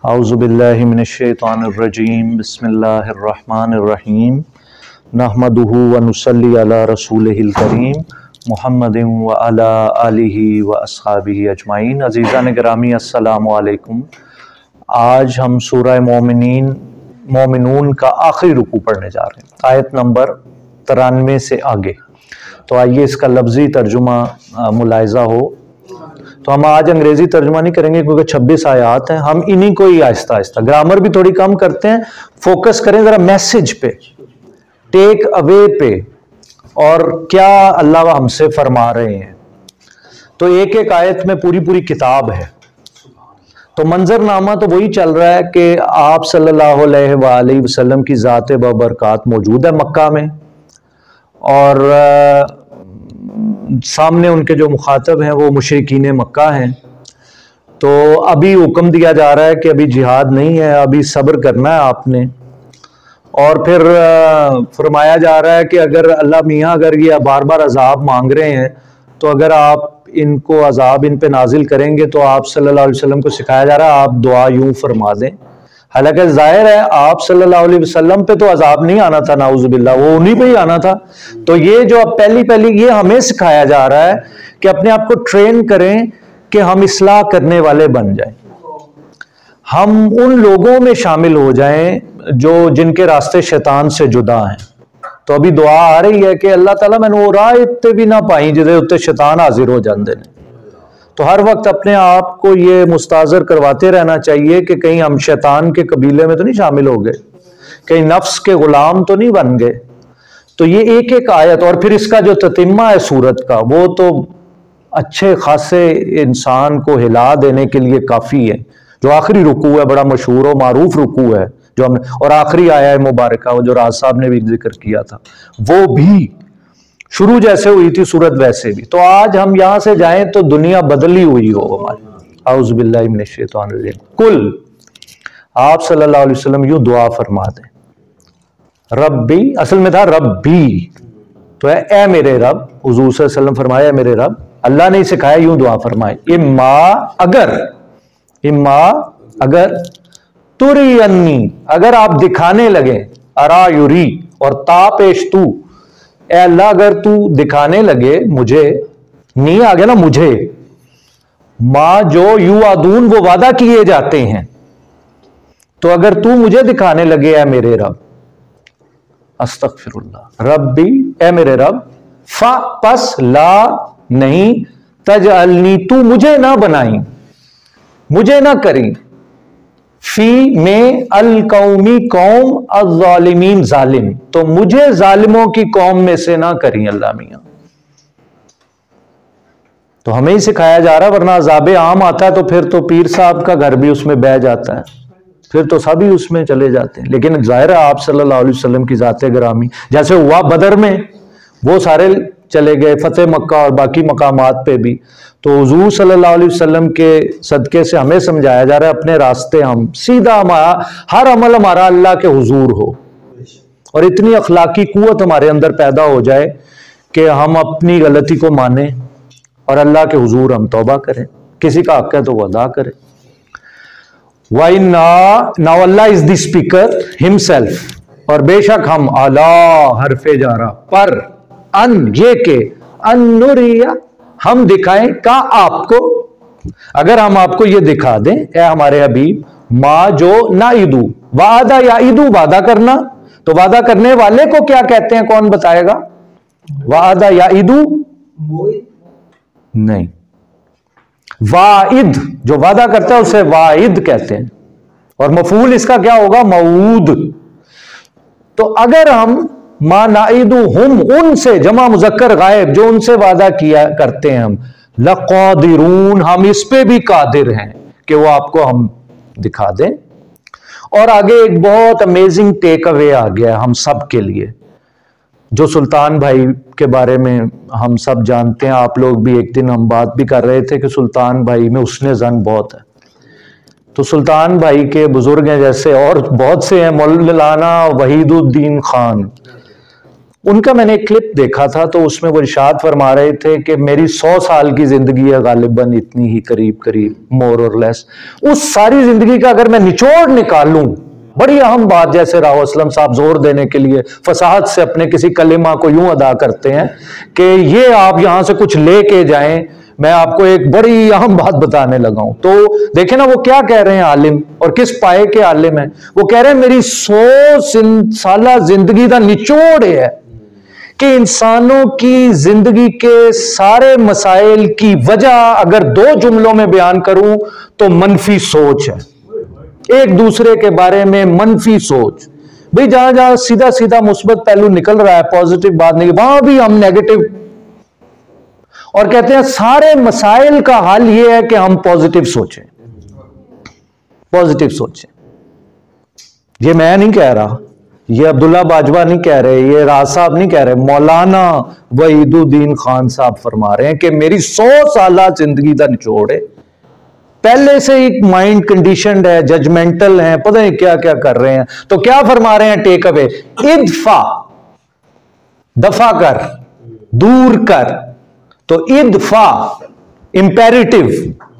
اعوذ باللہ من الشیطان الرجیم بسم اللہ الرحمن الرحیم نحمدہ ونصلی علی رسولہ الکریم محمد وعلی آلہ واصحابہ اجمعین۔ عزیزان گرامی السلام علیکم۔ آج ہم سورہ مومنون کا آخری رکوع پڑھنے جا رہے ہیں، آیت نمبر 93 سے آگے۔ تو آئیے اس کا لفظی ترجمہ ملاحظہ ہو۔ تو ہم آج انگریزی ترجمہ نہیں کریں گے کیونکہ 26 آیات ہیں، ہم انہی کو ہی آہستہ آہستہ، گرامر بھی تھوڑی کم کرتے ہیں، فوکس کریں ذرا میسج پہ، ٹیک اوے پہ، اور کیا اللہ ہم سے فرما رہے ہیں۔ تو ایک ایک آیت میں پوری کتاب ہے۔ تو منظر نامہ تو وہی چل رہا ہے کہ آپ صلی اللہ علیہ وآلہ وسلم کی ذات بابرکات موجود ہے مکہ میں، اور سامنے ان کے جو مخاطب ہیں وہ مشرکین مکہ ہیں۔ تو ابھی حکم دیا جا رہا ہے کہ ابھی جہاد نہیں ہے، ابھی صبر کرنا ہے آپ نے، اور پھر فرمایا جا رہا ہے کہ اگر اللہ میاں اگر یہ بار بار عذاب مانگ رہے ہیں تو اگر آپ ان کو عذاب ان پہ نازل کریں گے تو آپ صلی اللہ علیہ وسلم کو سکھایا جا رہا ہے آپ دعا یوں فرما دیں۔ حالانکہ ظاہر ہے آپ صلی اللہ علیہ وسلم پہ تو عذاب نہیں آنا تھا، نعوذ باللہ، وہ انہی پہ ہی آنا تھا۔ تو یہ جو اب پہلی یہ ہمیں سکھایا جا رہا ہے کہ اپنے آپ کو ٹرین کریں کہ ہم اصلاح کرنے والے بن جائیں، ہم ان لوگوں میں شامل ہو جائیں جن کے راستے شیطان سے جدا ہیں۔ تو ابھی دعا آ رہی ہے کہ اللہ تعالیٰ میں نے وہ راہ اتنے بھی نہ پائیں جدے اتنے شیطان حاضر ہو جاندے نے۔ تو ہر وقت اپنے آپ کو یہ مستحضر کرواتے رہنا چاہیے کہ کہیں ہم شیطان کے قبیلے میں تو نہیں شامل ہو گئے، کہیں نفس کے غلام تو نہیں بن گئے۔ تو یہ ایک ایک آیت، اور پھر اس کا جو تتمہ ہے سورت کا، وہ تو اچھے خاصے انسان کو ہلا دینے کے لیے کافی ہے۔ جو آخری رکوع ہے بڑا مشہور و معروف رکوع ہے جو ہم نے، اور آخری آیہ مبارکہ وہ جو راز صاحب نے بھی ذکر کیا تھا، وہ بھی شروع جیسے ہوئی تھی سورت ویسے بھی۔ تو آج ہم یہاں سے جائیں تو دنیا بدلی ہوئی ہو ہماری۔ اعوذ باللہ من الشیطان الرجیم۔ کل، آپ صلی اللہ علیہ وسلم یوں دعا فرما دیں، ربی، اصل میں تھا ربی، تو ہے اے میرے رب، حضور صلی اللہ علیہ وسلم فرمایا اے میرے رب، اللہ نے سکھایا یوں دعا فرمائے، اما اگر تری انی، اگر آپ دکھانے لگیں، ارا یوری اور تا پیش تو، اے اللہ اگر تو دکھانے لگے مجھے، نی آ گیا نا مجھے، ماں جو یو آدون وہ وعدہ کیے جاتے ہیں، تو اگر تو مجھے دکھانے لگے اے میرے رب، استغفر اللہ، ربی اے میرے رب، پس لا نہیں، تجعلنی تو مجھے نہ بنائیں، مجھے نہ کریں، فی میں القومی قوم الظالمین ظالم، تو مجھے ظالموں کی قوم میں سے نہ کریں اللہ میاں۔ تو ہمیں ہی سکھایا جا رہا ہے، ورنہ عذاب عام آتا ہے تو پھر تو پیر صاحب کا گھر بھی اس میں بہ جاتا ہے، پھر تو سبھی اس میں چلے جاتے ہیں۔ لیکن ظاہر ہے آپ صلی اللہ علیہ وسلم کی ذات گرامی، جیسے ہوا بدر میں وہ سارے چلے گئے، فتح مکہ اور باقی مقامات پہ بھی، تو حضور صلی اللہ علیہ وسلم کے صدقے سے ہمیں سمجھایا جا رہا ہے اپنے راستے ہم سیدھا، ہر عمل ہمارا اللہ کے حضور ہو، اور اتنی اخلاقی قوت ہمارے اندر پیدا ہو جائے کہ ہم اپنی غلطی کو مانیں اور اللہ کے حضور ہم توبہ کریں، کسی کا حق ہے تو وہ ادا کریں۔ Now Allah is the speaker himself، اور بے شک ہم اعلیٰ حرف جارہ پر، ان یہ کہ ان نوریا ہم دکھائیں کا آپ کو، اگر ہم آپ کو یہ دکھا دیں اے ہمارے حبیب، ما جو نعیدو، وعدہ یعیدو وعدہ کرنا، تو وعدہ کرنے والے کو کیا کہتے ہیں کون بتائے گا؟ وعدہ یعیدو نہیں، واعد جو وعدہ کرتا ہے اسے واعد کہتے ہیں، اور مفعول اس کا کیا ہوگا؟ موعود۔ تو اگر ہم ما نعیدو ہم، ان سے، جمع مذکر غائب، جو ان سے وعدہ کیا کرتے ہیں ہم، لقادرون، ہم اس پہ بھی قادر ہیں کہ وہ آپ کو ہم دکھا دیں۔ اور آگے ایک بہت امیزنگ ٹیک اوے آ گیا ہم سب کے لیے، جو سلطان بھائی کے بارے میں ہم سب جانتے ہیں، آپ لوگ بھی، ایک دن ہم بات بھی کر رہے تھے کہ سلطان بھائی میں حسن ظن بہت ہے۔ تو سلطان بھائی کے بزرگ ہیں جیسے اور بہت سے ہیں، مولانا وحید الدین خان، ان کا میں نے ایک کلپ دیکھا تھا تو اس میں وہ ارشاد فرما رہے تھے کہ میری 100 سال کی زندگی ہے غالباً اتنی ہی قریب مور اور لیس. اس ساری زندگی کا اگر میں نچوڑ نکالوں، بڑی اہم بات جیسے راو اسلم صاحب زور دینے کے لیے فصاحت سے اپنے کسی کلمہ کو یوں ادا کرتے ہیں کہ یہ آپ یہاں سے کچھ لے کے جائیں، میں آپ کو ایک بڑی اہم بات بتانے لگا ہوں. تو دیکھیں نا وہ کیا کہہ رہے ہیں عالم، اور کس پائے کے عالم ہیں. وہ کہہ رہے ہیں میری 100 سالہ زندگی کا نچوڑ ہے کہ انسانوں کی زندگی کے سارے مسائل کی وجہ اگر 2 جملوں میں بیان کروں تو منفی سوچ ہے، ایک دوسرے کے بارے میں منفی سوچ. بھئی جہاں جہاں سیدھا سیدھا مثبت پہلو نکل رہا ہے، پازیٹیو بات نہیں، وہاں بھی ہم نیگیٹو، اور کہتے ہیں سارے مسائل کا حل یہ ہے کہ ہم پازیٹیو سوچیں، پازیٹیو سوچیں. یہ میں نہیں کہہ رہا، یہ عبداللہ باجوہ نہیں کہہ رہے، یہ راز صاحب نہیں کہہ رہے، مولانا وحید الدین خان صاحب فرما رہے ہیں کہ میری 100 سالہ زندگی کا نچوڑ ہے. پہلے سے ایک مائنڈ کنڈیشنڈ ہے، ججمنٹل ہیں، پتہ نہیں کیا کیا کر رہے ہیں. تو کیا فرما رہے ہیں ٹیک اوے؟ ادفع، دفع کر، دور کر. تو ادفع امپیریٹو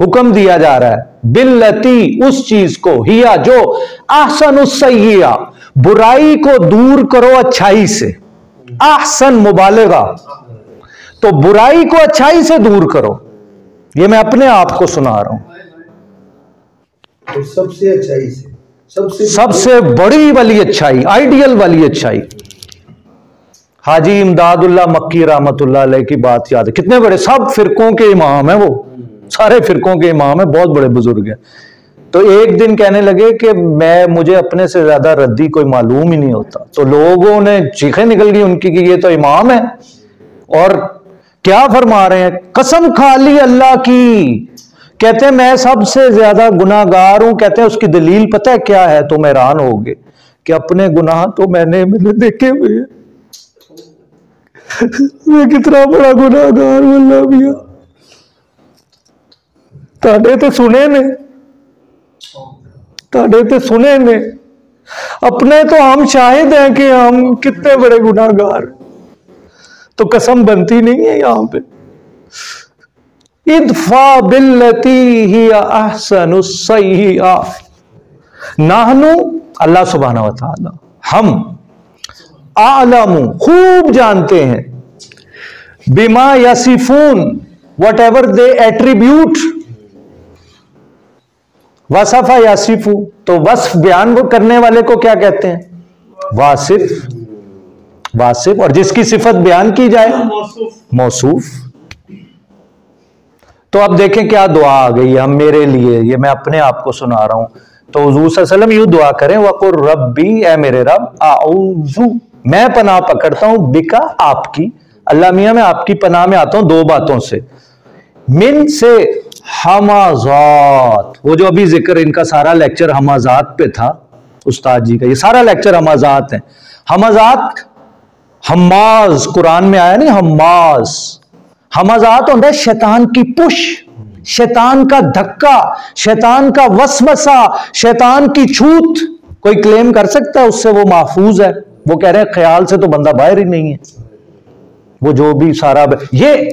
حکم دیا جا رہا ہے، باللتی اس چیز کو، ہیا جو، احسن السیئہ برائی کو دور کرو اچھائی سے. احسن مبالغہ، تو برائی کو اچھائی سے دور کرو. یہ میں اپنے آپ کو سنا رہا ہوں. سب سے اچھائی سے، سب سے بڑی والی اچھائی، آئیڈیل والی اچھائی. حاجی امداد اللہ مکی رحمت اللہ علیہ کی بات یاد ہے، کتنے بڑے، سب فرقوں کے امام ہیں، وہ سارے فرقوں کے امام ہیں، بہت بڑے بزرگ ہیں. تو ایک دن کہنے لگے کہ مجھے اپنے سے زیادہ ردی کوئی معلوم ہی نہیں ہوتا. تو لوگوں نے چیخیں نکل گئی ان کی کہ یہ تو امام ہے. اور کیا فرما رہے ہیں؟ قسم کھا لی اللہ کی، کہتے ہیں میں سب سے زیادہ گناہگار ہوں. کہتے ہیں اس کی دلیل پتہ ہے کیا ہے؟ تم حیران ہوگے کہ اپنے گناہ تو میں نے دیکھے ہوئے ہیں. میں کتنا بڑا گناہگار ہوں اللہ میاں، تاڑے تو سنے نے، تاڑے تو سنے نے، اپنے تو ہم شاہد ہیں کہ ہم کتنے بڑے گناہگار. تو قسم بنتی نہیں ہے یہاں پہ. ادفع باللتی ہی احسن السیئہ. نحنو، اللہ سبحانہ وتعالی، ہم، اعلم، خوب جانتے ہیں، بما یصفون، وٹ ایور دے ایٹریبیوٹ. وصف یصف، تو وصف بیان کرنے والے کو کیا کہتے ہیں؟ واصف. واصف، اور جس کی صفت بیان کی جائے موصوف. تو اب دیکھیں کیا دعا آ گئی ہے ہم میرے لیے، یہ میں اپنے آپ کو سنا رہا ہوں. تو حضور صلی اللہ علیہ وسلم یوں دعا کریں، وَقُلْ رَبِّ، اے میرے رب، اعوذ، میں پناہ پکڑتا ہوں، بکا، آپ کی، اللہ میاں میں آپ کی پناہ میں آتا ہوں 2 باتوں سے. من سے، حمازات، وہ جو ابھی ذکر ان کا سارا لیکچر حمازات پہ تھا استاد جی کا، یہ سارا لیکچر حمازات ہیں. حمازات، حماز قرآن میں آیا نہیں، حماز. حمازات ہوتا ہے شیطان کی پش، شیطان کا دھکا، شیطان کا وسوسہ، شیطان کی چھوت. کوئی کلیم کر سکتا ہے اس سے وہ محفوظ ہے؟ وہ کہہ رہے ہیں خیال سے تو بندہ باہر ہی نہیں ہے. وہ جو بھی سارا یہ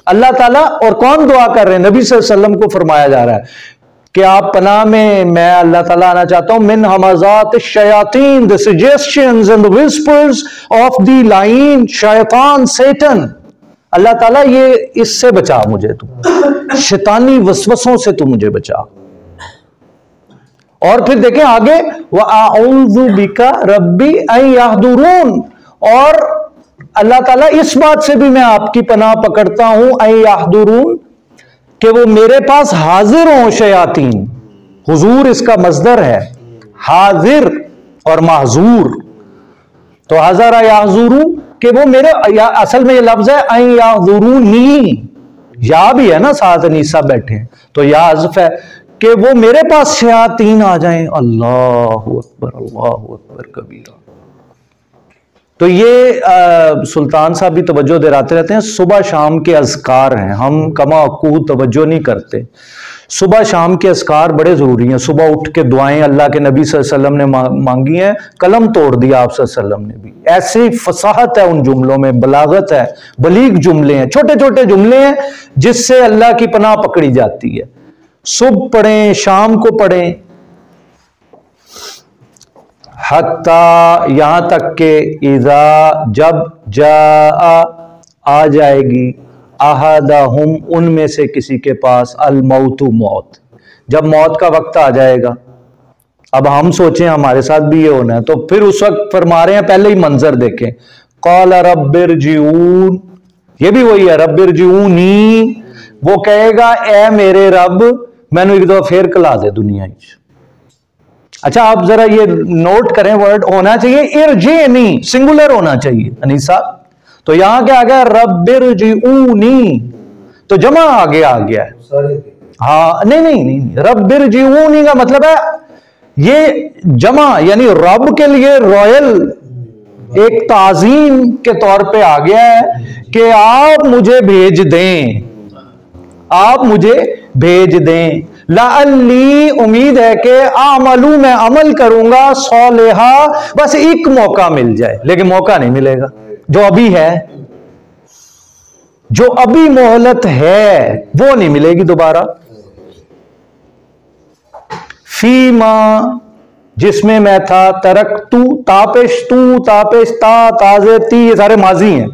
اللہ تعالیٰ، اور کون دعا کر رہے ہیں؟ نبی صلی اللہ علیہ وسلم کو فرمایا جا رہا ہے کہ آپ پناہ میں اللہ تعالیٰ آنا چاہتا ہوں، من حمازات الشیاطین، the suggestions and the whispers of the lying شیطان، سیٹن. اللہ تعالیٰ یہ اس سے بچا مجھے، تو شیطانی وسوسوں سے تو مجھے بچا. اور پھر دیکھیں آگے، وَأَعُوذُ بِكَ رَبِّ أَن يَحْضُرُونَ، اور اللہ تعالیٰ اس بات سے بھی میں آپ کی پناہ پکڑتا ہوں، أَن يَحْضُرُونَ، کہ وہ میرے پاس حاضر ہوں شیاطین. حضور اس کا مصدر ہے، حاضر اور محضور. تو حضر یحضر، کہ وہ میرے، اصل میں یہ لفظ ہے ان یحضرونی، یا بھی ہے نا ساتھ انیسا بیٹھے ہیں تو یا حذف ہے، کہ وہ میرے پاس شیاطین آ جائیں. اللہ اکبر، اللہ اکبر کبیرہ. تو یہ سلطان صاحب بھی توجہ دلاتے رہتے ہیں، صبح شام کے اذکار ہیں، ہم کما کو توجہ نہیں کرتے. صبح شام کے اذکار بڑے ضروری ہیں. صبح اٹھ کے دعائیں اللہ کے نبی صلی اللہ علیہ وسلم نے مانگی ہیں, قلم توڑ دیا آپ صلی اللہ علیہ وسلم نے بھی. ایسی فصاحت ہے ان جملوں میں, بلاغت ہے, بلیغ جملے ہیں, چھوٹے چھوٹے جملے ہیں جس سے اللہ کی پناہ پکڑی جاتی ہے. صبح پڑھیں, شام کو پڑھیں, حتی یہاں تک کہ اذا جب جاء آ جائے گی احدہم ان میں سے کسی کے پاس الموت موت, جب موت کا وقت آ جائے گا. اب ہم سوچیں ہمارے ساتھ بھی یہ ہونا ہے, تو پھر اس وقت فرما رہے ہیں پہلے ہی منظر دیکھیں, قال رب ارجعون, یہ بھی وہی ہے رب ارجعونی, وہ کہے گا اے میرے رب میں نے ایک دفعہ پھر کلا دے دنیا. اچھا آپ ذرا یہ نوٹ کریں, ورڈ ہونا چاہیے ارجعنی, سنگولر ہونا چاہیے انیس صاحب. تو یہاں کیا آ گیا رب ارجعونی, تو جمع آگے آ گیا ہے. ہاں نہیں رب ارجعونی کا مطلب ہے یہ جمع, یعنی رب کے لیے رائل ایک تعظیم کے طور پہ آ گیا ہے کہ آپ مجھے بھیج دیں, آپ مجھے بھیج دیں. لعلی امید ہے کہ اعملو میں عمل کروں گا صالحا, بس ایک موقع مل جائے, لیکن موقع نہیں ملے گا جو ابھی ہے, جو ابھی مہلت ہے وہ نہیں ملے گی دوبارہ. فیما جس میں میں تھا, ترکتو تاپش تو تاپش تا تازے تی یہ سارے ماضی ہیں,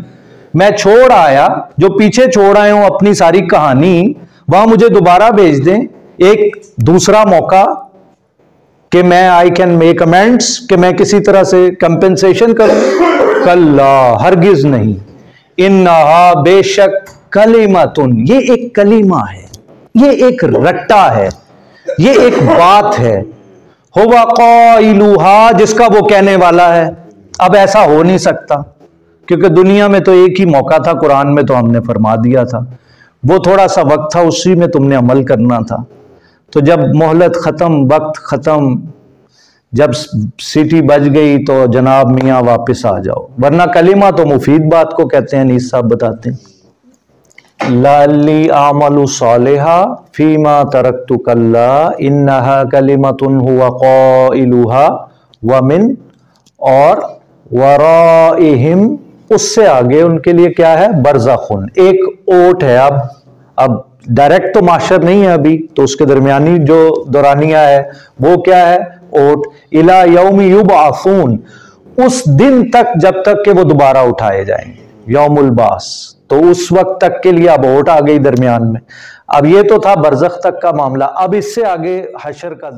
میں چھوڑ آیا, جو پیچھے چھوڑ آئے ہوں اپنی ساری کہانی, وہاں مجھے دوبارہ بھیج دیں ایک دوسرا موقع کہ میں آئی کین میک امینڈس, کہ میں کسی طرح سے کمپنسیشن کروں. کلا ہرگز نہیں, انہا بے شک کلمتن, یہ ایک کلمہ ہے, یہ ایک رٹا ہے, یہ ایک بات ہے, ہوا قائلوہا جس کا وہ کہنے والا ہے. اب ایسا ہو نہیں سکتا کیونکہ دنیا میں تو ایک ہی موقع تھا, قرآن میں تو ہم نے فرما دیا تھا, وہ تھوڑا سا وقت تھا, اسی میں تم نے عمل کرنا تھا. تو جب مہلت ختم, وقت ختم, جب سیٹی بج گئی تو جناب میاں واپس آ جاؤ, ورنہ کلمہ تو مفید بات کو کہتے ہیں. نیس صاحب بتاتے ہیں لعلی اعمل صالحا فیما ترکت کلا انہا کلمۃ ہوا قائلها ومن, اور ورائہم اس سے آگے ان کے لیے کیا ہے, برزخن, ایک اوٹ ہے. اب ڈائریکٹ تو معاشر نہیں ہے ابھی, تو اس کے درمیانی جو دورانیہ ہے وہ کیا ہے, اوٹ. الی یوم یبعثون, اس دن تک جب تک کہ وہ دوبارہ اٹھائے جائیں گے, یوم البعث, تو اس وقت تک کے لیے اب اوٹ آ گئی درمیان میں. اب یہ تو تھا برزخ تک کا معاملہ, اب اس سے آگے حشر کا